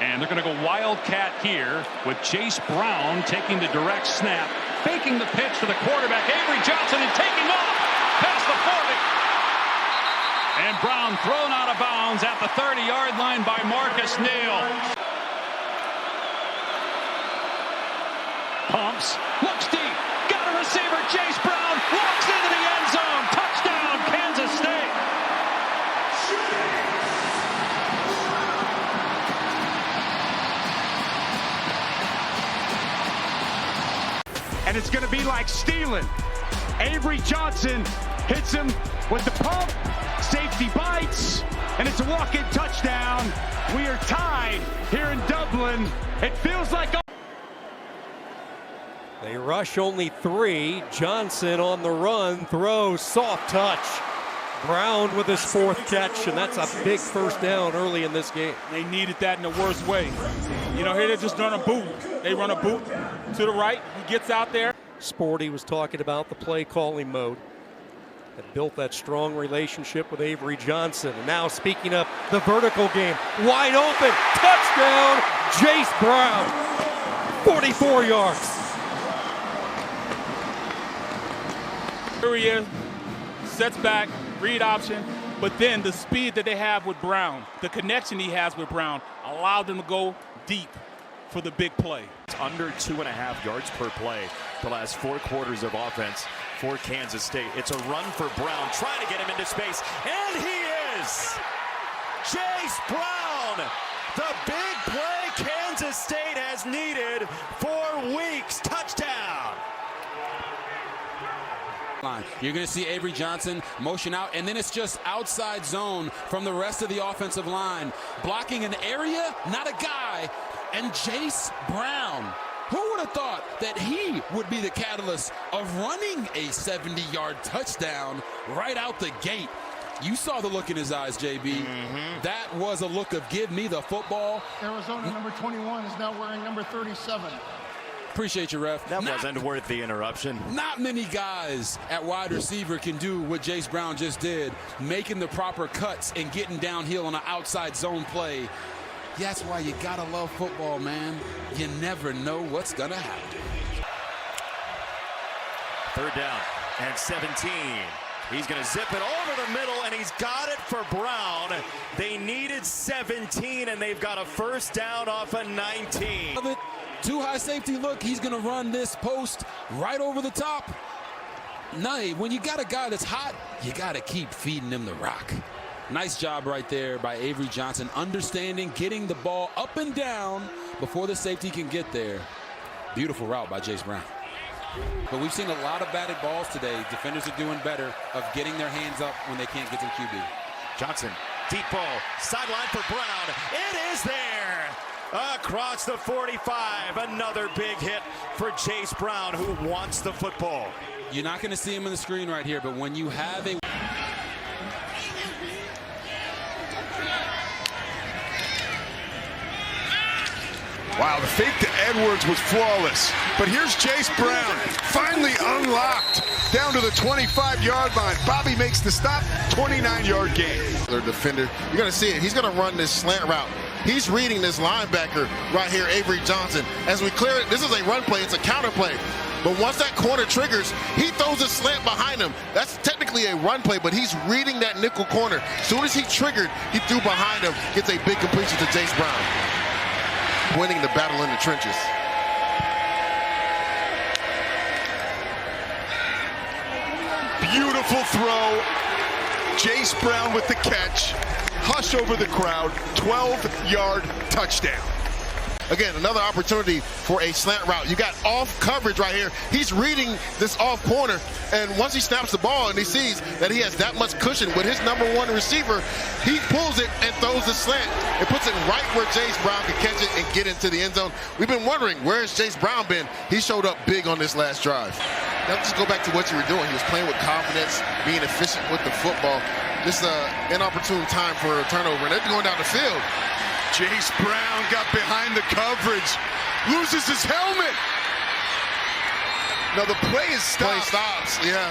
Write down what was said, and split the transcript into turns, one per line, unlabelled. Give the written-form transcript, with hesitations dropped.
And they're going to go wildcat here with Jayce Brown taking the direct snap, faking the pitch to the quarterback, Avery Johnson, and taking off past the 40. And Brown thrown out of bounds at the 30-yard line by Marcus Neal. Pumps, looks deep, got a receiver, Jayce Brown walks into the end zone. Touchdown, Kansas State.
And it's going to be like stealing. Avery Johnson hits him with the pump. Safety bites, and it's a walk-in touchdown. We are tied here in Dublin. It feels like...
They rush only 3. Johnson on the run, throws, soft touch. Brown with his 4th catch, and that's a big first down early in this game.
They needed that in the worst way. You know, here they just run a boot. They run a boot to the right. He gets out there.
Sporty was talking about the play calling mode that built that strong relationship with Avery Johnson. And now speaking of the vertical game, wide open, touchdown, Jayce Brown, 44 yards.
Here he is, sets back, read option, but then the speed that they have with Brown, the connection he has with Brown, allowed them to go deep for the big play.
It's under 2.5 yards per play the last 4 quarters of offense for Kansas State. It's a run for Brown, trying to get him into space, and he is! Jayce Brown, the big play Kansas State has needed for weeks. Touchdown!
You're going to see Avery Johnson motion out, and then it's just outside zone from the rest of the offensive line. Blocking an area, not a guy, and Jayce Brown. Who would have thought that he would be the catalyst of running a 70-yard touchdown right out the gate? You saw the look in his eyes, JB. That was a look of give me the football.
Arizona number 21 is now wearing number 37.
Appreciate you, ref.
That wasn't worth the interruption.
Not many guys at wide receiver can do what Jayce Brown just did, making the proper cuts and getting downhill on an outside zone play. That's why you gotta love football, man. You never know what's gonna happen.
3rd down and 17. He's gonna zip it over the middle, and he's got it for Brown. They needed 17, and they've got a 1st down off a 19.
Too high safety look. He's going to run this post right over the top. No, when you got a guy that's hot, you got to keep feeding him the rock. Nice job right there by Avery Johnson, understanding, getting the ball up and down before the safety can get there. Beautiful route by Jayce Brown. But we've seen a lot of batted balls today. Defenders are doing better of getting their hands up when they can't get to the QB.
Johnson, deep ball, sideline for Brown. It is there. Across the 45, another big hit for Jayce Brown, who wants the football.
You're not going to see him on the screen right here, but when you have a...
Wow, the fake to Edwards was flawless. But here's Jayce Brown, finally unlocked down to the 25-yard line. Bobby makes the stop, 29-yard gain.
Their defender, you're going to see it. He's going to run this slant route. He's reading this linebacker right here, Avery Johnson. As we clear it, this is a run play. It's a counter play. But once that corner triggers, he throws a slant behind him. That's technically a run play, but he's reading that nickel corner. As soon as he triggered, he threw behind him, gets a big completion to Jayce Brown, winning the battle in the trenches.
Beautiful throw. Jayce Brown with the catch. Hush over the crowd. 12-yard touchdown.
Again, another opportunity for a slant route. You got off coverage right here. He's reading this off corner, and once he snaps the ball and he sees that he has that much cushion with his number 1 receiver, he pulls it and throws the slant. It puts it right where Jayce Brown can catch it and get into the end zone. We've been wondering, where has Jayce Brown been? He showed up big on this last drive. Now just go back to what you were doing. He was playing with confidence, being efficient with the football. This is an inopportune time for a turnover, and they're going down the field.
Jayce Brown got behind the coverage, loses his helmet. Now the play is stopped.
Play stops, yeah.